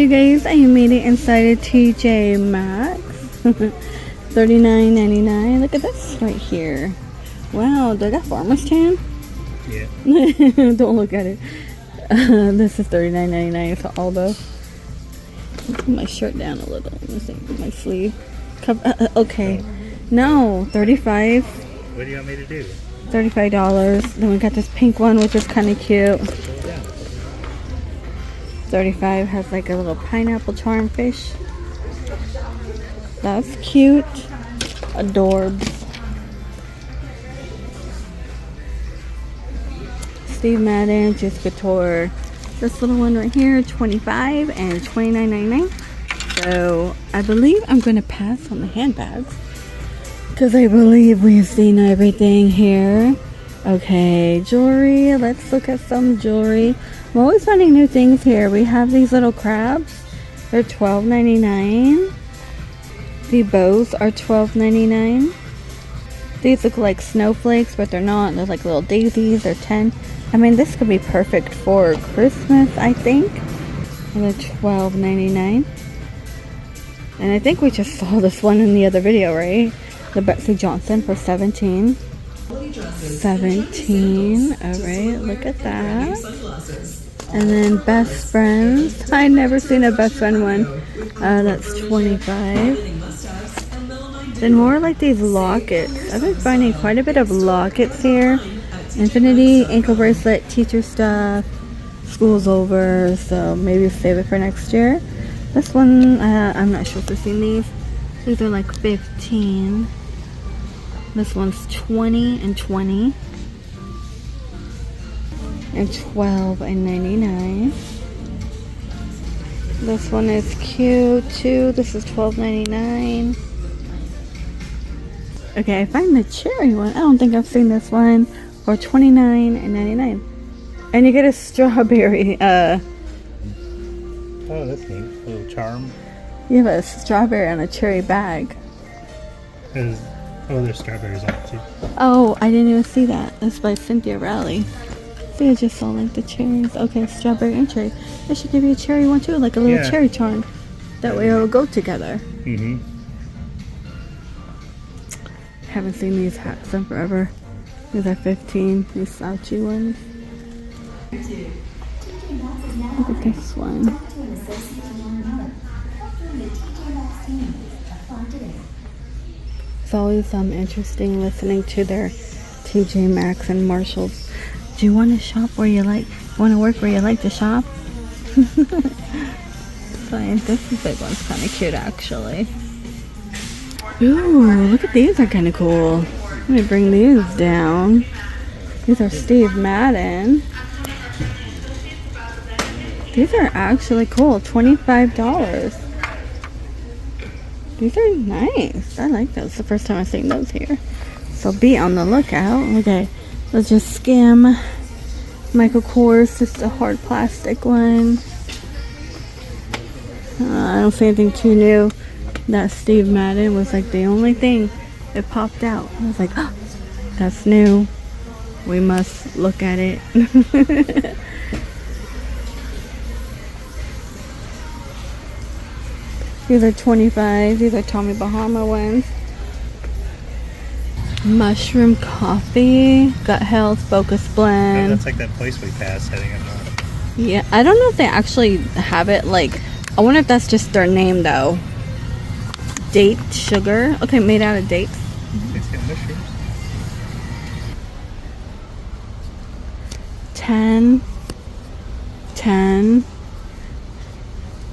Hey guys, I made it inside a TJ Maxx. $39.99. Look at this right here. Wow, do I got farmer's tan? Yeah. Don't look at it. This is $39.99 for Aldo. Put my shirt down a little. Let me see. My sleeve. Okay. No, $35. What do you want me to do? $35. Then we got this pink one, which is kind of cute. Yeah. $35 has like a little pineapple charm fish. That's cute. Adorbs. Steve Madden, just Decor. This little one right here, $25 and $29.99. So I believe I'm going to pass on the handbags because I believe we've seen everything here. Okay, jewelry. Let's look at some jewelry. I'm always finding new things here. We have these little crabs. They're $12.99. The bows are $12.99. These look like snowflakes, but they're not. They're like little daisies. They're $10. I mean, this could be perfect for Christmas, I think. And they're $12.99. And I think we just saw this one in the other video, right? The Betsy Johnson for $17. $17. Alright, look at that. And then Best Friends. I never seen a Best Friend one. That's $25. Then more like these lockets. I've been finding quite a bit of lockets here. Infinity, ankle bracelet, teacher stuff. School's over, so maybe save it for next year. This one, I'm not sure if I've seen these. These are like $15. This one's $20 and $20. And $12.99. This one is cute too. This is $12.99. Okay, I find the cherry one. I don't think I've seen this one. For $29.99. And you get a strawberry. Oh, that's neat. A little charm. You have a strawberry on a cherry bag. Oh, there's strawberries on it too. Oh, I didn't even see that. That's by Cynthia Rowley. See, I just saw like the cherries. Okay, strawberry and cherry. I should give you a cherry one too, like a little cherry charm. That way it'll go together. Mm-hmm. Haven't seen these hats in forever. These are $15. These slouchy ones. Look at this one. It's always interesting listening to their TJ Maxx and Marshalls. Do you want to shop where you like? Want to work where you like to shop? Fine. This big one's kind of cute, actually. Ooh, look at these. Are kind of cool. Let me bring these down. These are Steve Madden. These are actually cool. $25. These are nice. I like those. The first time I've seen those here. So be on the lookout. Okay, let's just skim. Michael Kors, just a hard plastic one. I don't see anything too new. That Steve Madden was like the only thing that popped out. I was like, oh, that's new. We must look at it. These are $25. These are Tommy Bahama ones. Mushroom coffee. Gut Health Focus Blend. That's like that place we passed heading up north. Yeah, I don't know if they actually have it. Like, I wonder if that's just their name though. Date sugar. Okay, made out of dates. It's got mushrooms. 10, 10,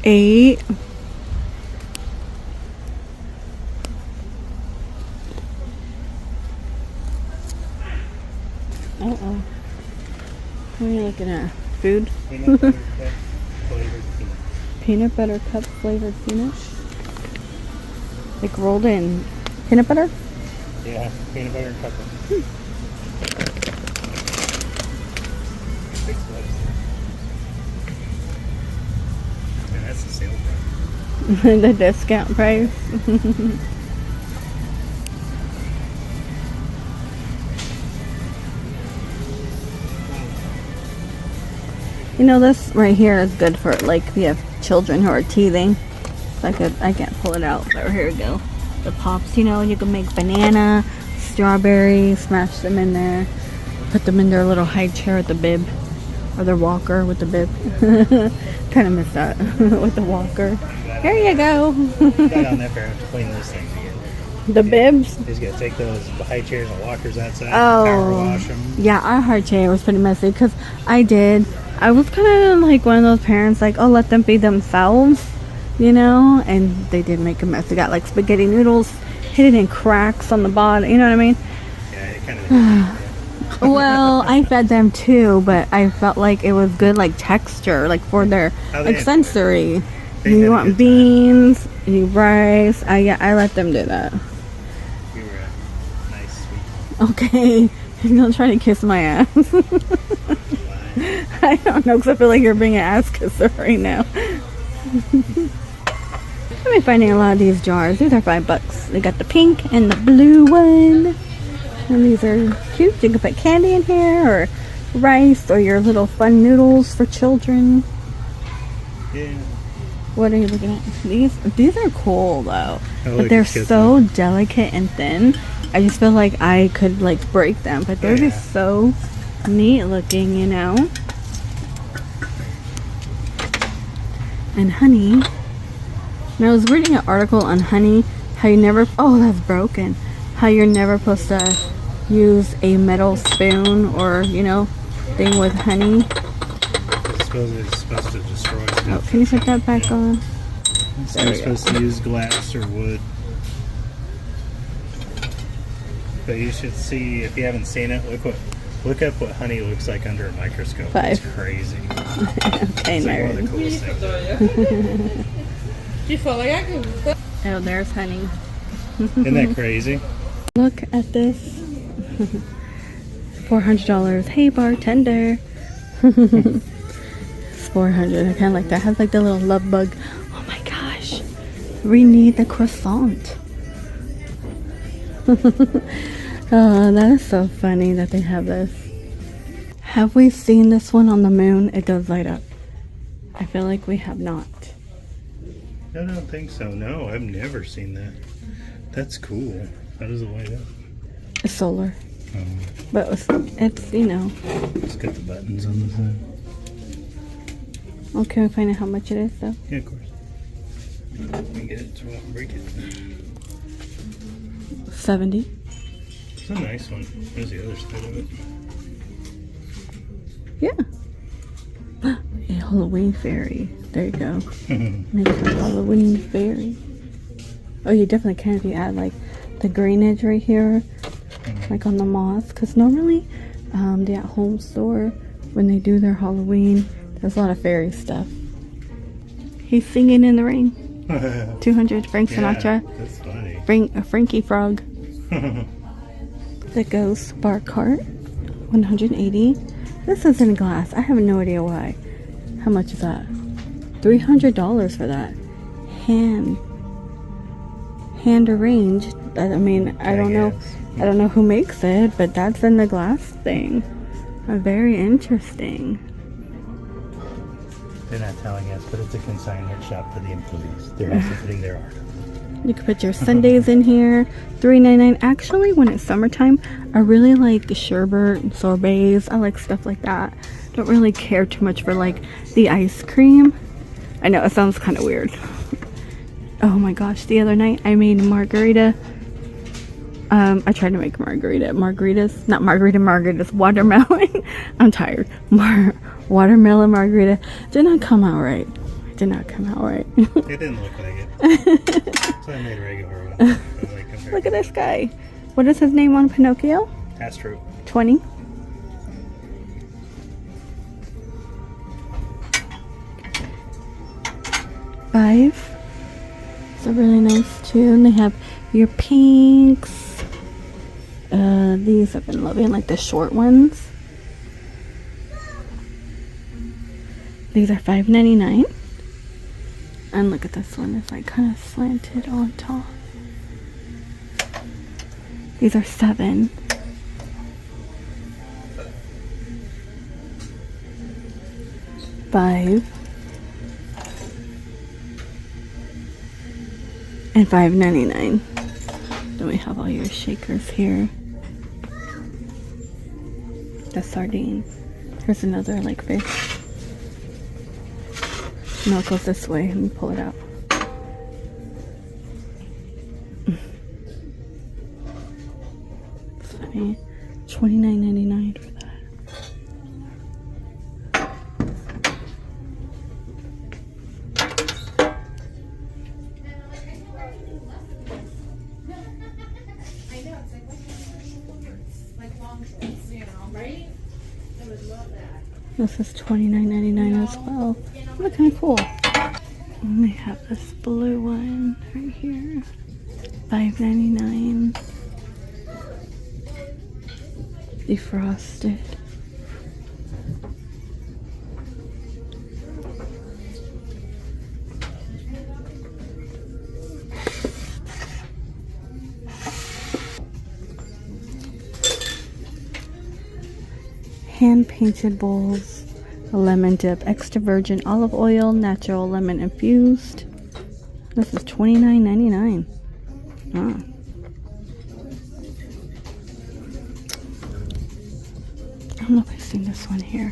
8. Uh-oh. What are you looking at? Food? Peanut butter cup flavored peanut. Peanut butter cup flavored peanut? Like rolled in peanut butter? Yeah, peanut butter and pepper. Yeah, that's the sale price. The discount price. You know, this right here is good for, like, if you have children who are teething. So I can't pull it out, but here we go. The pops, you know, you can make banana, strawberry, smash them in there, put them in their little high chair with the bib, or their walker with the bib. Kind of miss that with the walker. Here you go. Got on there, have to clean those things again. The bibs? He's got to take those high chairs and walkers outside, Oh, power wash them. yeah, our high chair was pretty messy because I was kind of like one of those parents, like, oh, let them feed themselves, you know, and they did make a mess. They got like spaghetti noodles hidden in cracks on the bottom, you know what I mean? Yeah, it kind of. Well, I fed them too, but I felt like it was good, like texture, like for their like sensory. You want beans, you need rice. I let them do that. You were a nice, sweet. Okay, you're gonna try to kiss my ass. I don't know, because I feel like you're being an ass kisser right now. I've been finding a lot of these jars. These are $5. They got the pink and the blue one. And these are cute. You can put candy in here, or rice, or your little fun noodles for children. Yeah. What are you looking at? These are cool though. But they're so them. delicate and thin. I just feel like I could like break them. But they're just so neat looking, you know. And honey. And I was reading an article on honey, how you never, oh, that's broken. How you're never supposed to use a metal spoon or, you know, thing with honey. I suppose it's supposed to destroy stuff. Oh, can you put that back on? So you're supposed to use glass or wood. But you should see, if you haven't seen it, look up what honey looks like under a microscope. 5. It's crazy. Okay, It's like one of the coolest things. oh, there's honey. Isn't that crazy? Look at this. $400. Hey, bartender. It's 400. I kind of like that. It has like the little love bug. Oh my gosh. We need the croissant. Oh, that is so funny that they have this. Have we seen this one on the moon? It does light up. I feel like we have not. I don't think so. No, I've never seen that. That's cool. How does it light up? It's solar. But it's, you know. It's got the buttons on the side. Oh, can we find out how much it is though? Yeah, of course. Let me get it so I won't break it. 70. It's a nice one. There's the other side of it. Yeah. A Halloween fairy. There you go. Make a Halloween fairy. Oh, you definitely can if you add like the greenage right here, like on the moth. Because normally, the at-home store, when they do their Halloween, there's a lot of fairy stuff. He's singing in the rain. 200 Frank Sinatra. Yeah, that's funny. Frankie Frog. The Ghost Bar Cart. 180. This is in glass. I have no idea why. How much is that? $300 for that. Hand arranged. I mean, I don't know. I don't know who makes it, but that's in the glass thing. Very interesting. They're not telling us, but it's a consignment shop for the employees. They're also putting their art on. You can put your sundaes in here. $3.99. Actually, when it's summertime, I really like sherbet and sorbets. I like stuff like that. Don't really care too much for like the ice cream. I know it sounds kind of weird. Oh my gosh, the other night I made margarita. I tried to make margaritas, not margaritas, watermelon. I'm tired. Watermelon margarita did not come out right. It did not come out right. It didn't look like it. So I made a regular one. Look at this guy. What is his name on Pinocchio? Astro. 20. $5. It's a really nice too. And they have your pinks. These I've been loving, like the short ones. These are $5.99. And look at this one. It's like kind of slanted on top. These are $7. $5. and $5.99. Then we have all your shakers here. The sardine. Here's another like fish. No, it goes this way. Let me pull it out. Funny. $29.99 for that. This is $29.99 as well. Look, kind of cool. And we have this blue one right here. $5.99. Defrosted. Hand-painted bowls, a lemon dip, extra virgin olive oil, natural lemon infused. This is $29.99. Ah. I don't know if I've seen this one here.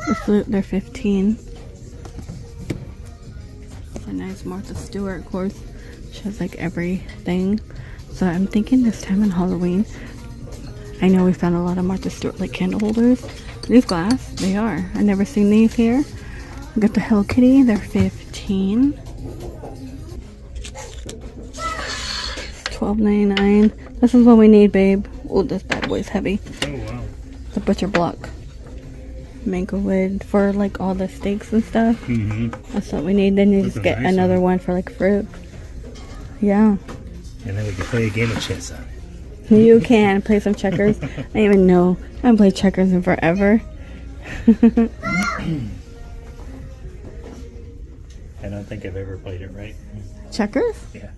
The flute, they're $15. It's a nice Martha Stewart, of course. She has like everything. So I'm thinking this time on Halloween, I know we found a lot of Martha Stewart like candle holders. These glass, they are. I've never seen these here. We got the Hello Kitty, they're $15. $12.99. This is what we need, babe. Oh, this bad boy's heavy. Oh, wow. The butcher block. Mango wood for like all the steaks and stuff. Mm-hmm. That's what we need. Then you That's just a get nice another one. one for like fruit. Yeah. And then we can play a game of chess on it. You can play some checkers. I don't even know. I haven't played checkers in forever. I don't think I've ever played it right. Checkers? Yeah.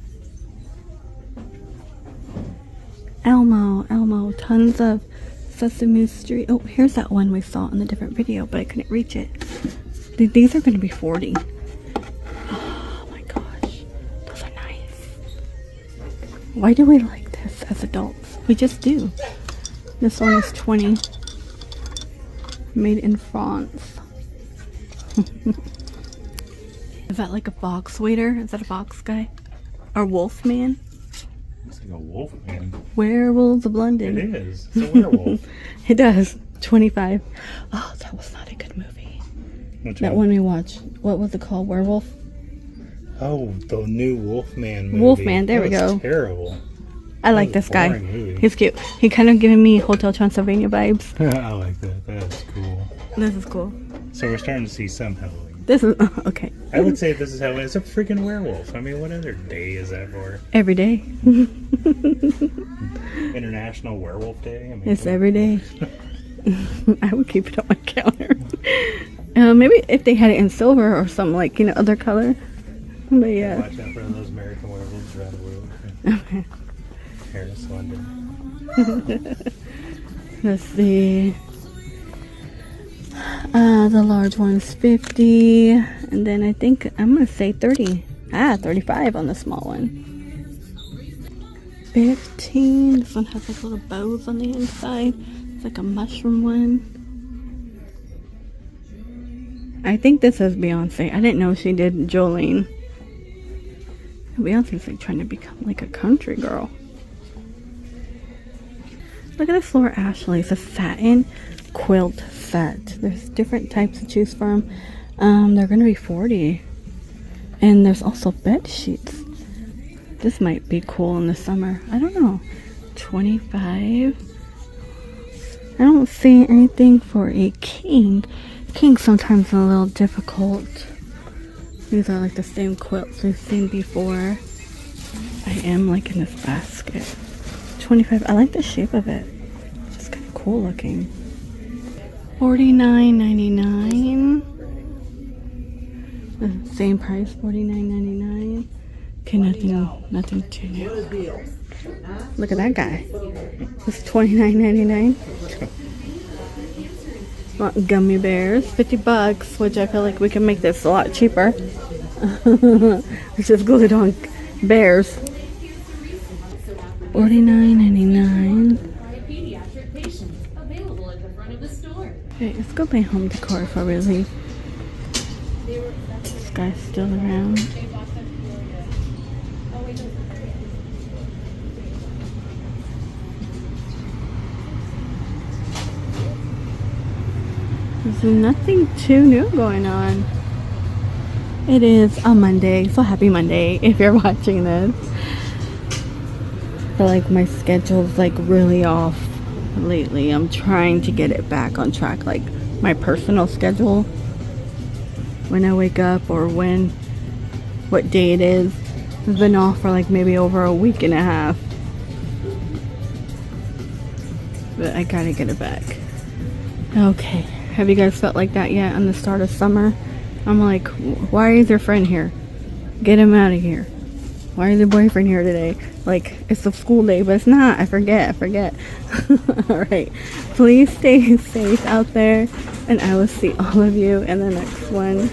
Elmo. Tons of Sesame Street. Oh, here's that one we saw in the different video, but I couldn't reach it. These are going to be $40. Oh my gosh. Those are nice. Why do we like this as adults? We just do. This one is $20. Made in France. Is that like a box waiter? Is that a box guy? Or wolf man? It's like a wolf, man. Werewolves of London. It is. It's a werewolf. It does. $25. Oh, that was not a good movie. Which That one we watched. What was it called? Werewolf? Oh, the new Wolfman movie. Wolfman, there That we was go. Terrible. I like was this a guy. boring movie. He's cute. He kind of giving me Hotel Transylvania vibes. I like that. That's cool. This is cool. So we're starting to see some Halloween. This is okay. I would say this is Halloween. It's a freaking werewolf. I mean, what other day is that for? Every day. International Werewolf Day? I mean, It's every day. I would keep it on my counter. Maybe if they had it in silver or some like, other color. But yeah. Watch out for those American werewolves around the world. Okay. Paris, London. Let's see. The large one's 50, and then I think I'm gonna say 30. 35 on the small one. 15. This one has like little bows on the inside. It's like a mushroom one. I think this is Beyonce. I didn't know she did Jolene. Beyonce's like trying to become like a country girl. Look at this Laura Ashley. It's a satin quilt set. There's different types to choose from. They're gonna be $40. And there's also bed sheets. This might be cool in the summer. I don't know. $25. I don't see anything for a king. King sometimes a little difficult. These are like the same quilts we've seen before. I am liking this basket. $25. I like the shape of it. It's just kind of cool looking. $49.99. The same price, $49.99. Okay, nothing too new. Look at that guy. This is $29.99. Want gummy bears, $50, which I feel like we can make this a lot cheaper. It's just glued on bears. $49.99. Okay, let's go buy home decor before we leave. This guy's still around. There's nothing too new going on. It is a Monday, so happy Monday if you're watching this. I feel like my schedule's like really off lately. I'm trying to get it back on track, like my personal schedule. When I wake up or what day it is. It's been off for like maybe over a week and a half. But I gotta get it back. Okay. Have you guys felt like that yet on the start of summer? I'm like, why is your friend here? Get him out of here. Why is your boyfriend here today? Like, it's a school day, but it's not. I forget. Alright. Please stay safe out there. And I will see all of you in the next one.